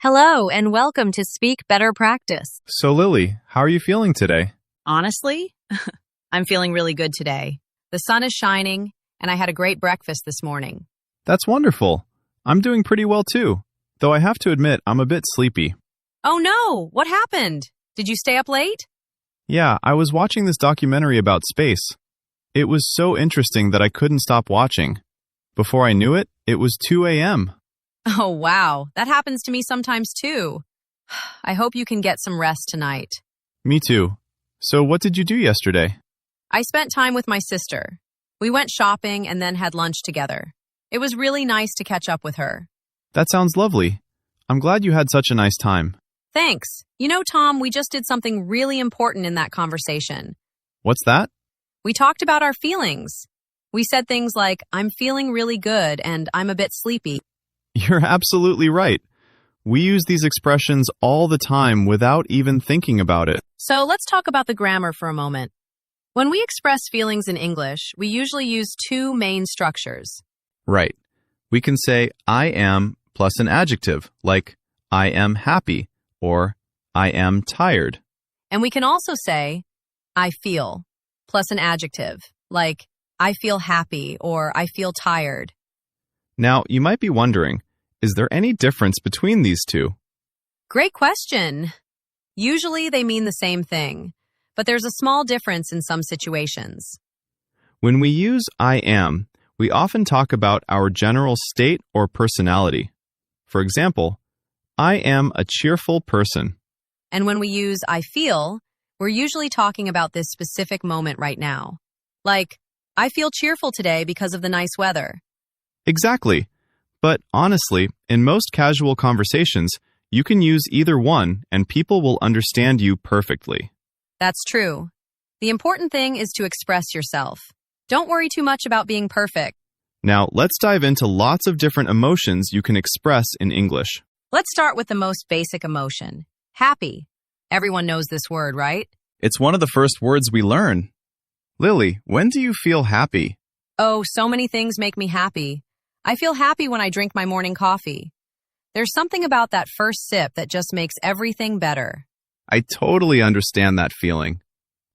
Hello, and welcome to Speak Better Practice. So, Lily, how are you feeling today? Honestly, I'm feeling really good today. The sun is shining, and I had a great breakfast this morning. That's wonderful. I'm doing pretty well too, though I have to admit I'm a bit sleepy. Oh no, what happened? Did you stay up late? Yeah, I was watching this documentary about space. It was so interesting that I couldn't stop watching. Before I knew it, it was 2 a.m. Oh wow, that happens to me sometimes too. I hope you can get some rest tonight. Me too. So what did you do yesterday? I spent time with my sister. We went shopping and then had lunch together. It was really nice to catch up with her. That sounds lovely. I'm glad you had such a nice time. Thanks. You know, Tom, we just did something really important in that conversation. What's that? We talked about our feelings. We said things like, I'm feeling really good and I'm a bit sleepy. You're absolutely right. We use these expressions all the time without even thinking about it. So let's talk about the grammar for a moment. When we express feelings in English, we usually use two main structures. Right. We can say I am plus an adjective, like I am happy or I am tired. And we can also say I feel plus an adjective, like I feel happy or I feel tired. Now, you might be wondering, is there any difference between these two? Great question. Usually they mean the same thing, but there's a small difference in some situations. When we use I am, we often talk about our general state or personality. For example, I am a cheerful person. And when we use I feel, we're usually talking about this specific moment right now. Like, I feel cheerful today because of the nice weather. Exactly. But honestly, in most casual conversations, you can use either one and people will understand you perfectly. That's true. The important thing is to express yourself. Don't worry too much about being perfect. Now, let's dive into lots of different emotions you can express in English. Let's start with the most basic emotion, happy. Everyone knows this word, right? It's one of the first words we learn. Lily, when do you feel happy? Oh, so many things make me happy. I feel happy when I drink my morning coffee. There's something about that first sip that just makes everything better. I totally understand that feeling.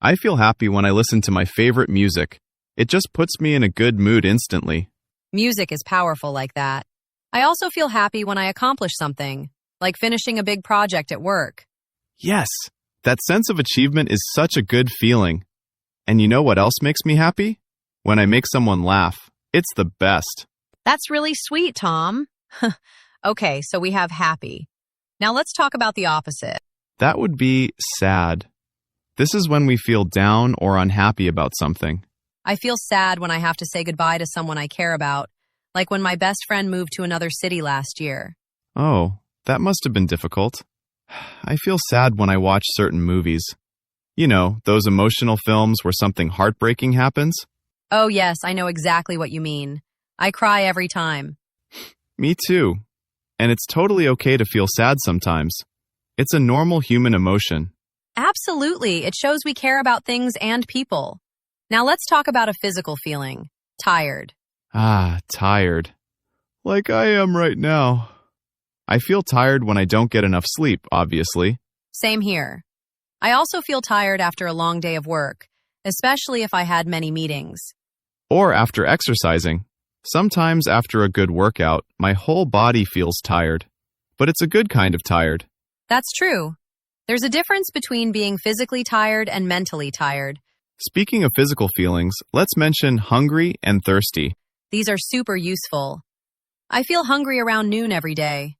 I feel happy when I listen to my favorite music. It just puts me in a good mood instantly. Music is powerful like that. I also feel happy when I accomplish something, like finishing a big project at work. Yes, that sense of achievement is such a good feeling. And you know what else makes me happy? When I make someone laugh. It's the best. That's really sweet, Tom. Okay, so we have happy. Now let's talk about the opposite. That would be sad. This is when we feel down or unhappy about something. I feel sad when I have to say goodbye to someone I care about, like when my best friend moved to another city last year. Oh, that must have been difficult. I feel sad when I watch certain movies. You know, those emotional films where something heartbreaking happens. Oh yes, I know exactly what you mean. I cry every time. Me too. And it's totally okay to feel sad sometimes. It's a normal human emotion. Absolutely. It shows we care about things and people. Now let's talk about a physical feeling. Tired. Ah, tired. Like I am right now. I feel tired when I don't get enough sleep, obviously. Same here. I also feel tired after a long day of work, especially if I had many meetings. Or after exercising. Sometimes after a good workout, my whole body feels tired. But it's a good kind of tired. That's true. There's a difference between being physically tired and mentally tired. Speaking of physical feelings, let's mention hungry and thirsty. These are super useful. I feel hungry around noon every day.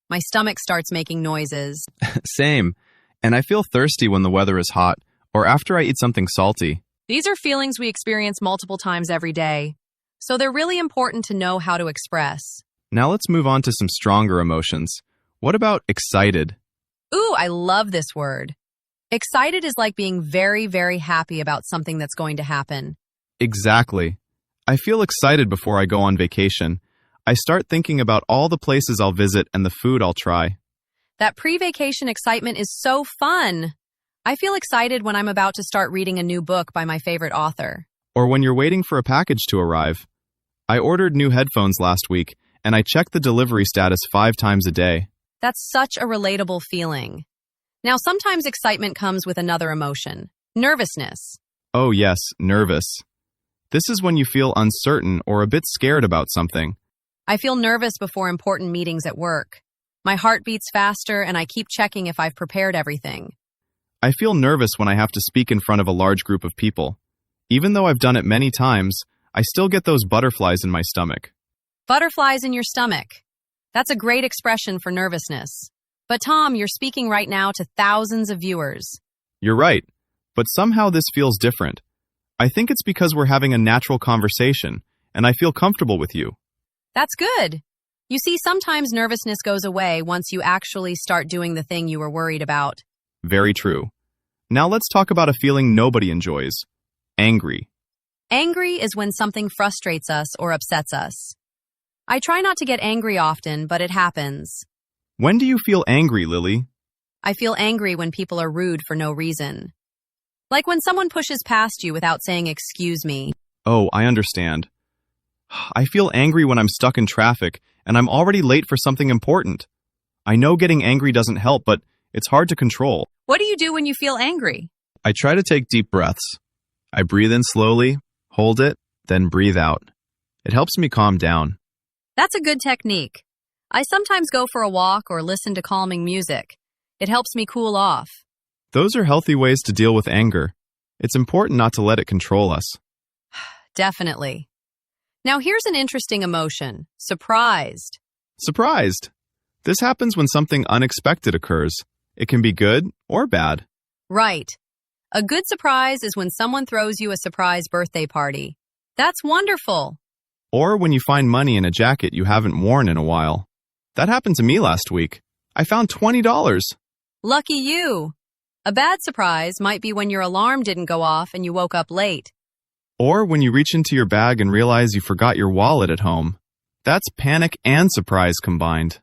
My stomach starts making noises. Same. And I feel thirsty when the weather is hot, or after I eat something salty. These are feelings we experience multiple times every day. So they're really important to know how to express. Now let's move on to some stronger emotions. What about excited? Ooh, I love this word. Excited is like being very, very happy about something that's going to happen. Exactly. I feel excited before I go on vacation. I start thinking about all the places I'll visit and the food I'll try. That pre-vacation excitement is so fun. I feel excited when I'm about to start reading a new book by my favorite author. Or when you're waiting for a package to arrive. I ordered new headphones last week, and I check the delivery status 5 times a day. That's such a relatable feeling. Now, sometimes excitement comes with another emotion, nervousness. Oh, yes, nervous. This is when you feel uncertain or a bit scared about something. I feel nervous before important meetings at work. My heart beats faster and I keep checking if I've prepared everything. I feel nervous when I have to speak in front of a large group of people. Even though I've done it many times, I still get those butterflies in my stomach. Butterflies in your stomach. That's a great expression for nervousness. But Tom, you're speaking right now to thousands of viewers. You're right, but somehow this feels different. I think it's because we're having a natural conversation, and I feel comfortable with you. That's good. You see, sometimes nervousness goes away once you actually start doing the thing you were worried about. Very true. Now let's talk about a feeling nobody enjoys. Angry. Angry is when something frustrates us or upsets us. I try not to get angry often, but it happens. When do you feel angry, Lily? I feel angry when people are rude for no reason. Like when someone pushes past you without saying, "Excuse me." Oh, I understand. I feel angry when I'm stuck in traffic and I'm already late for something important. I know getting angry doesn't help, but it's hard to control. What do you do when you feel angry? I try to take deep breaths. I breathe in slowly, hold it, then breathe out. It helps me calm down. That's a good technique. I sometimes go for a walk or listen to calming music. It helps me cool off. Those are healthy ways to deal with anger. It's important not to let it control us. Definitely. Now here's an interesting emotion, surprised. Surprised. This happens when something unexpected occurs. It can be good or bad. Right. A good surprise is when someone throws you a surprise birthday party. That's wonderful. Or when you find money in a jacket you haven't worn in a while. That happened to me last week. I found $20. Lucky you. A bad surprise might be when your alarm didn't go off and you woke up late. Or when you reach into your bag and realize you forgot your wallet at home. That's panic and surprise combined.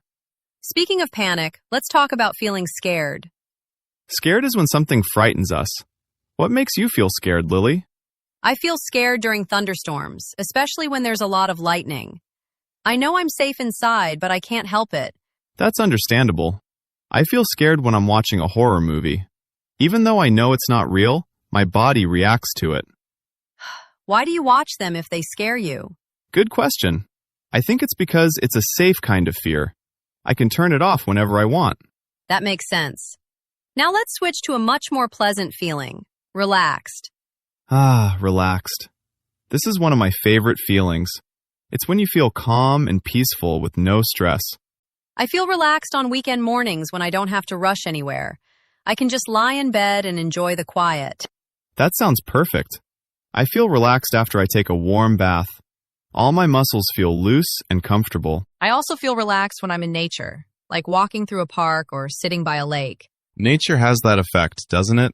Speaking of panic, let's talk about feeling scared. Scared is when something frightens us. What makes you feel scared, Lily? I feel scared during thunderstorms, especially when there's a lot of lightning. I know I'm safe inside, but I can't help it. That's understandable. I feel scared when I'm watching a horror movie. Even though I know it's not real, my body reacts to it. Why do you watch them if they scare you? Good question. I think it's because it's a safe kind of fear. I can turn it off whenever I want. That makes sense. Now let's switch to a much more pleasant feeling, relaxed. Ah, relaxed. This is one of my favorite feelings. It's when you feel calm and peaceful with no stress. I feel relaxed on weekend mornings when I don't have to rush anywhere. I can just lie in bed and enjoy the quiet. That sounds perfect. I feel relaxed after I take a warm bath. All my muscles feel loose and comfortable. I also feel relaxed when I'm in nature, like walking through a park or sitting by a lake. Nature has that effect, doesn't it?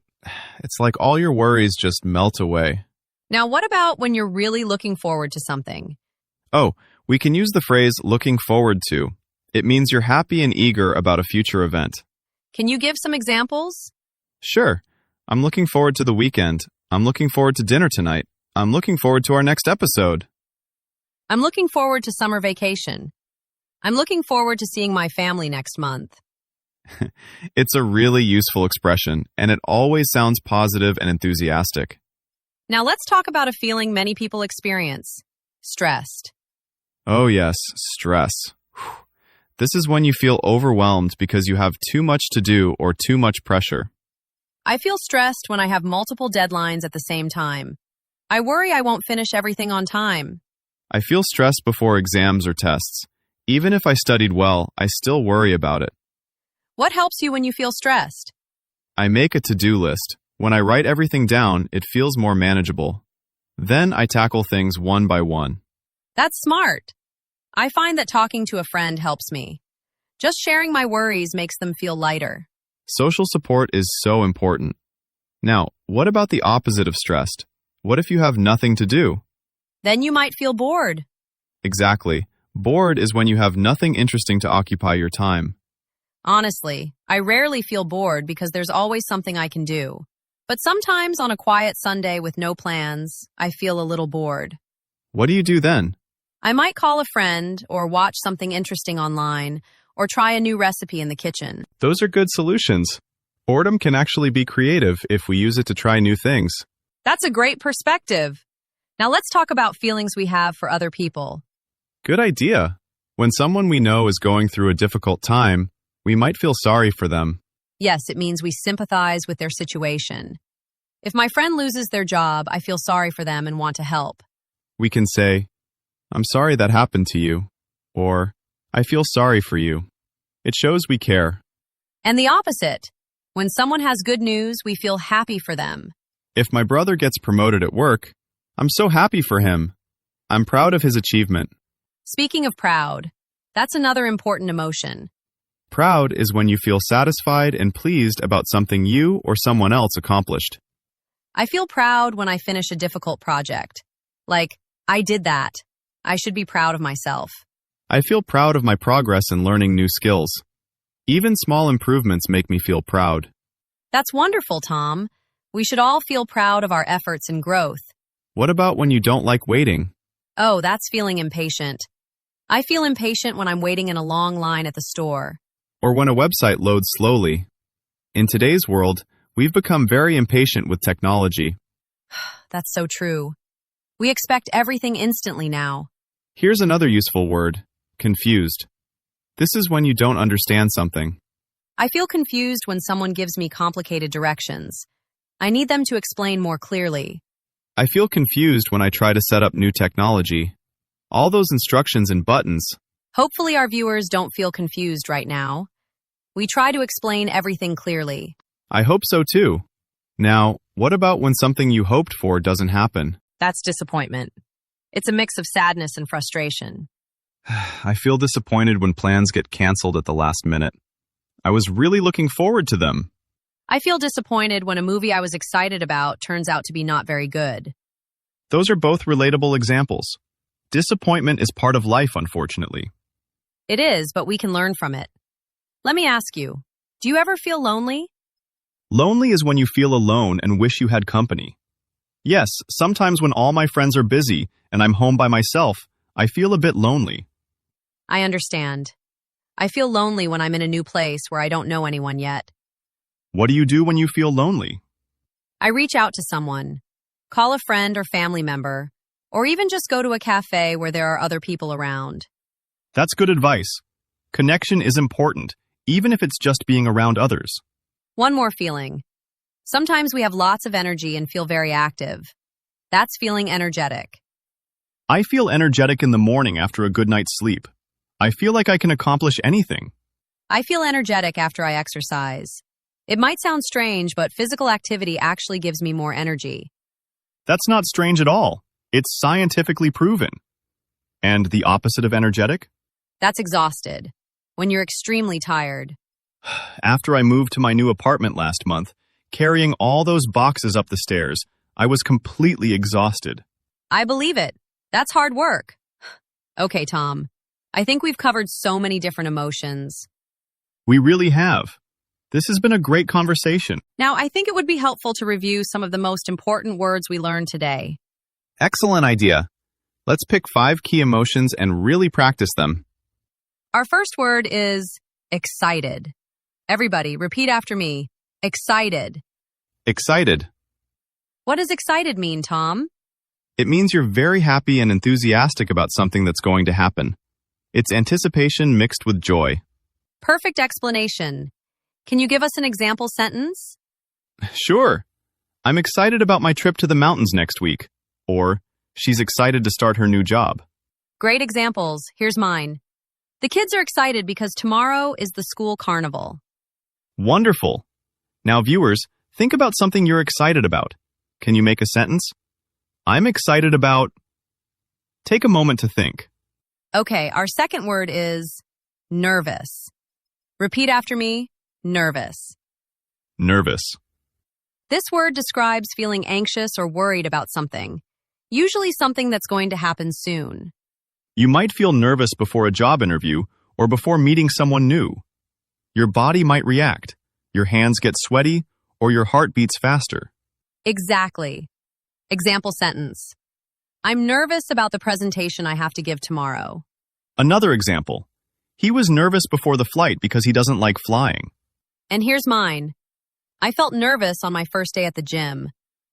It's like all your worries just melt away. Now, what about when you're really looking forward to something? Oh, we can use the phrase looking forward to. It means you're happy and eager about a future event. Can you give some examples? Sure. I'm looking forward to the weekend. I'm looking forward to dinner tonight. I'm looking forward to our next episode. I'm looking forward to summer vacation. I'm looking forward to seeing my family next month. It's a really useful expression, and it always sounds positive and enthusiastic. Now let's talk about a feeling many people experience, stressed. Oh yes, stress. This is when you feel overwhelmed because you have too much to do or too much pressure. I feel stressed when I have multiple deadlines at the same time. I worry I won't finish everything on time. I feel stressed before exams or tests. Even if I studied well, I still worry about it. What helps you when you feel stressed? I make a to-do list. When I write everything down, it feels more manageable. Then I tackle things one by one. That's smart. I find that talking to a friend helps me. Just sharing my worries makes them feel lighter. Social support is so important. Now, what about the opposite of stressed? What if you have nothing to do? Then you might feel bored. Exactly. Bored is when you have nothing interesting to occupy your time. Honestly, I rarely feel bored because there's always something I can do. But sometimes on a quiet Sunday with no plans, I feel a little bored. What do you do then? I might call a friend or watch something interesting online, or try a new recipe in the kitchen. Those are good solutions. Boredom can actually be creative if we use it to try new things. That's a great perspective. Now let's talk about feelings we have for other people. Good idea. When someone we know is going through a difficult time, we might feel sorry for them. Yes, it means we sympathize with their situation. If my friend loses their job, I feel sorry for them and want to help. We can say, "I'm sorry that happened to you," or "I feel sorry for you." It shows we care. And the opposite. When someone has good news, we feel happy for them. If my brother gets promoted at work, I'm so happy for him. I'm proud of his achievement. Speaking of proud, that's another important emotion. Proud is when you feel satisfied and pleased about something you or someone else accomplished. I feel proud when I finish a difficult project. Like, I did that. I should be proud of myself. I feel proud of my progress in learning new skills. Even small improvements make me feel proud. That's wonderful, Tom. We should all feel proud of our efforts and growth. What about when you don't like waiting? Oh, that's feeling impatient. I feel impatient when I'm waiting in a long line at the store. Or when a website loads slowly? In today's world, we've become very impatient with technology. That's so true. We expect everything instantly now. Here's another useful word: confused. This is when you don't understand something. I feel confused when someone gives me complicated directions. I need them to explain more clearly. I feel confused when I try to set up new technology. All those instructions and buttons. Hopefully our viewers don't feel confused right now. We try to explain everything clearly. I hope so too. Now, what about when something you hoped for doesn't happen? That's disappointment. It's a mix of sadness and frustration. I feel disappointed when plans get canceled at the last minute. I was really looking forward to them. I feel disappointed when a movie I was excited about turns out to be not very good. Those are both relatable examples. Disappointment is part of life, unfortunately. It is, but we can learn from it. Let me ask you, do you ever feel lonely? Lonely is when you feel alone and wish you had company. Yes, sometimes when all my friends are busy and I'm home by myself, I feel a bit lonely. I understand. I feel lonely when I'm in a new place where I don't know anyone yet. What do you do when you feel lonely? I reach out to someone, call a friend or family member, or even just go to a cafe where there are other people around. That's good advice. Connection is important, even if it's just being around others. One more feeling. Sometimes we have lots of energy and feel very active. That's feeling energetic. I feel energetic in the morning after a good night's sleep. I feel like I can accomplish anything. I feel energetic after I exercise. It might sound strange, but physical activity actually gives me more energy. That's not strange at all. It's scientifically proven. And the opposite of energetic? That's exhausted. When you're extremely tired. After I moved to my new apartment last month, carrying all those boxes up the stairs, I was completely exhausted. I believe it. That's hard work. Okay, Tom. I think we've covered so many different emotions. We really have. This has been a great conversation. Now, I think it would be helpful to review some of the most important words we learned today. Excellent idea. Let's pick 5 key emotions and really practice them. Our first word is excited. Everybody, repeat after me. Excited. Excited. What does excited mean, Tom? It means you're very happy and enthusiastic about something that's going to happen. It's anticipation mixed with joy. Perfect explanation. Can you give us an example sentence? Sure. I'm excited about my trip to the mountains next week. Or, she's excited to start her new job. Great examples. Here's mine. The kids are excited because tomorrow is the school carnival. Wonderful. Now, viewers, think about something you're excited about. Can you make a sentence? I'm excited about... Take a moment to think. Okay, our second word is nervous. Repeat after me. Nervous. Nervous. This word describes feeling anxious or worried about something, usually something that's going to happen soon. You might feel nervous before a job interview or before meeting someone new. Your body might react, your hands get sweaty, or your heart beats faster. Exactly. Example sentence. I'm nervous about the presentation I have to give tomorrow. Another example. He was nervous before the flight because he doesn't like flying. And here's mine. I felt nervous on my first day at the gym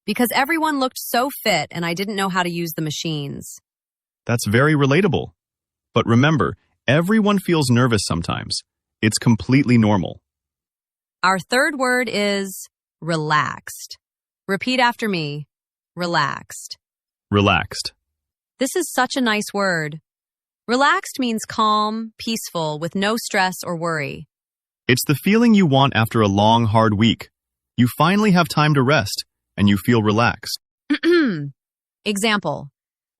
because everyone looked so fit and I didn't know how to use the machines. That's very relatable. But remember, everyone feels nervous sometimes. It's completely normal. Our third word is relaxed. Repeat after me. Relaxed. Relaxed. This is such a nice word. Relaxed means calm, peaceful, with no stress or worry. It's the feeling you want after a long, hard week. You finally have time to rest, and you feel relaxed. Example.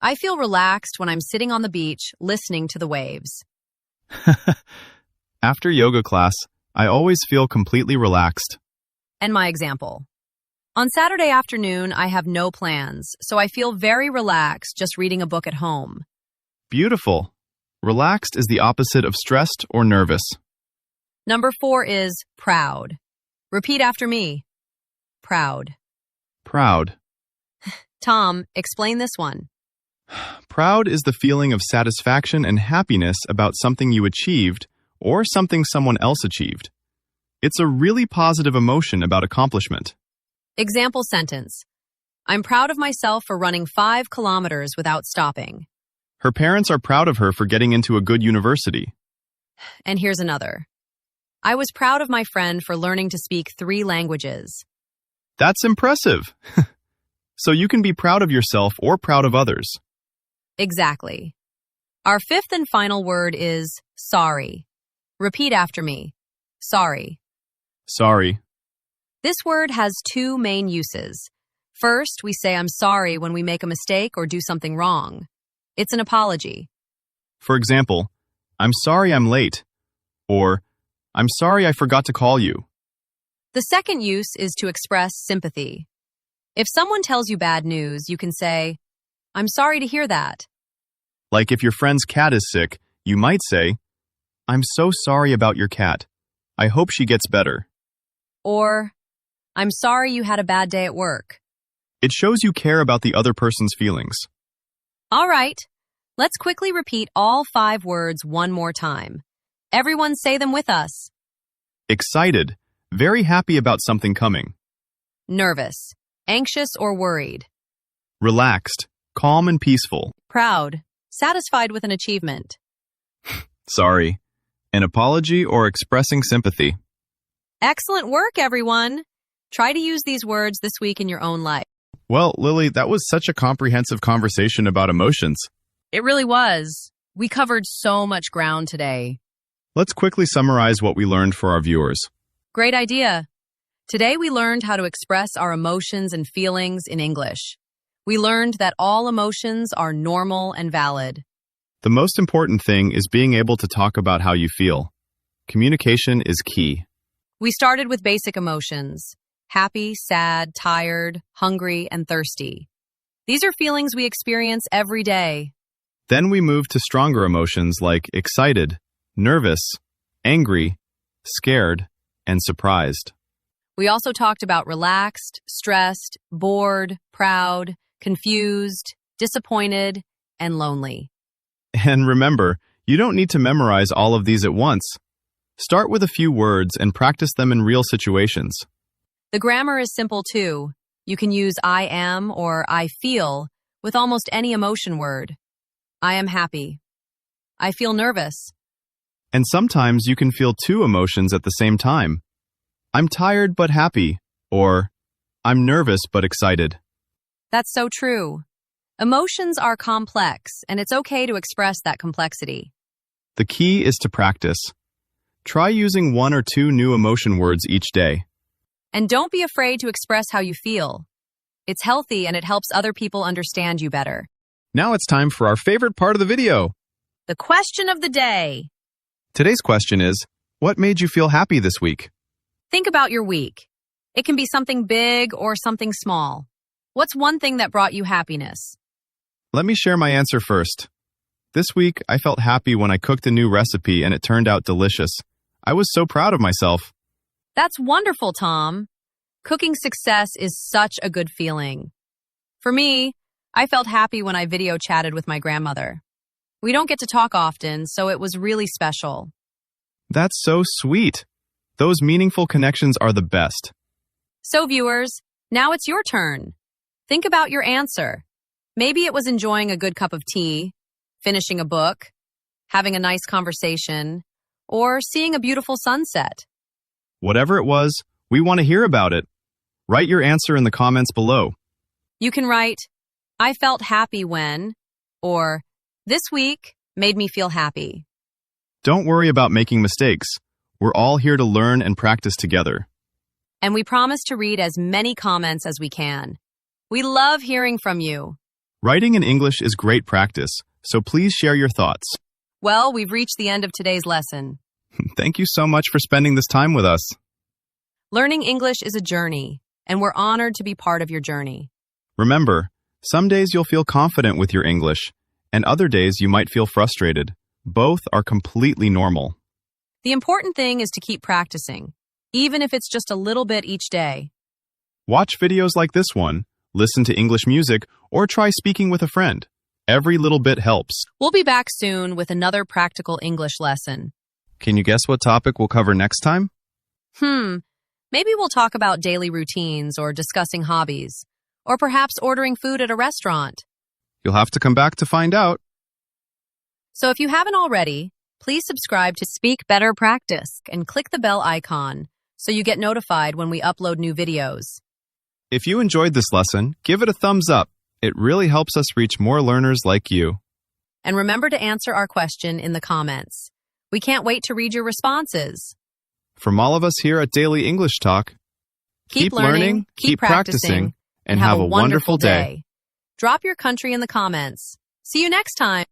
I feel relaxed when I'm sitting on the beach listening to the waves. After yoga class, I always feel completely relaxed. And my example. On Saturday afternoon, I have no plans, so I feel very relaxed just reading a book at home. Beautiful. Relaxed is the opposite of stressed or nervous. Number 4 is proud. Repeat after me. Proud. Proud. Tom, explain this one. Proud is the feeling of satisfaction and happiness about something you achieved or something someone else achieved. It's a really positive emotion about accomplishment. Example sentence. I'm proud of myself for running 5 kilometers without stopping. Her parents are proud of her for getting into a good university. And here's another. I was proud of my friend for learning to speak 3 languages. That's impressive. So you can be proud of yourself or proud of others. Exactly. Our 5th and final word is sorry. Repeat after me. Sorry. Sorry. This word has 2 main uses. First, we say I'm sorry when we make a mistake or do something wrong. It's an apology. For example, I'm sorry I'm late, or I'm sorry I forgot to call you. The second use is to express sympathy. If someone tells you bad news, you can say, I'm sorry to hear that. Like if your friend's cat is sick, you might say, I'm so sorry about your cat. I hope she gets better. Or, I'm sorry you had a bad day at work. It shows you care about the other person's feelings. All right, let's quickly repeat all 5 words one more time. Everyone say them with us. Excited, very happy about something coming. Nervous, anxious or worried. Relaxed, calm and peaceful. Proud, satisfied with an achievement. Sorry, an apology or expressing sympathy. Excellent work, everyone. Try to use these words this week in your own life. Well, Lily, that was such a comprehensive conversation about emotions. It really was. We covered so much ground today. Let's quickly summarize what we learned for our viewers. Great idea. Today we learned how to express our emotions and feelings in English. We learned that all emotions are normal and valid. The most important thing is being able to talk about how you feel. Communication is key. We started with basic emotions: happy, sad, tired, hungry, and thirsty. These are feelings we experience every day. Then we moved to stronger emotions like excited, nervous, angry, scared, and surprised. We also talked about relaxed, stressed, bored, proud, confused, disappointed, and lonely. And remember, you don't need to memorize all of these at once. Start with a few words and practice them in real situations. The grammar is simple too. You can use I am or I feel with almost any emotion word. I am happy. I feel nervous. And sometimes you can feel 2 emotions at the same time. I'm tired but happy, or I'm nervous but excited. That's so true. Emotions are complex, and it's okay to express that complexity. The key is to practice. Try using 1 or 2 new emotion words each day. And don't be afraid to express how you feel. It's healthy and it helps other people understand you better. Now it's time for our favorite part of the video. The question of the day. Today's question is, what made you feel happy this week? Think about your week. It can be something big or something small. What's one thing that brought you happiness? Let me share my answer first. This week, I felt happy when I cooked a new recipe and it turned out delicious. I was so proud of myself. That's wonderful, Tom. Cooking success is such a good feeling. For me, I felt happy when I video chatted with my grandmother. We don't get to talk often, so it was really special. That's so sweet. Those meaningful connections are the best. So viewers, now it's your turn. Think about your answer. Maybe it was enjoying a good cup of tea, finishing a book, having a nice conversation, or seeing a beautiful sunset. Whatever it was, we want to hear about it. Write your answer in the comments below. You can write, I felt happy when, or this week made me feel happy. Don't worry about making mistakes. We're all here to learn and practice together. And we promise to read as many comments as we can. We love hearing from you. Writing in English is great practice, so please share your thoughts. Well, we've reached the end of today's lesson. Thank you so much for spending this time with us. Learning English is a journey, and we're honored to be part of your journey. Remember, some days you'll feel confident with your English, and other days you might feel frustrated. Both are completely normal. The important thing is to keep practicing, even if it's just a little bit each day. Watch videos like this one, listen to English music, or try speaking with a friend. Every little bit helps. We'll be back soon with another practical English lesson. Can you guess what topic we'll cover next time? Maybe we'll talk about daily routines or discussing hobbies, or perhaps ordering food at a restaurant. You'll have to come back to find out. So if you haven't already, please subscribe to Speak Better Practice and click the bell icon so you get notified when we upload new videos. If you enjoyed this lesson, give it a thumbs up. It really helps us reach more learners like you. And remember to answer our question in the comments. We can't wait to read your responses. From all of us here at Daily English Talk, keep learning, keep practicing, and have a wonderful day. Drop your country in the comments. See you next time.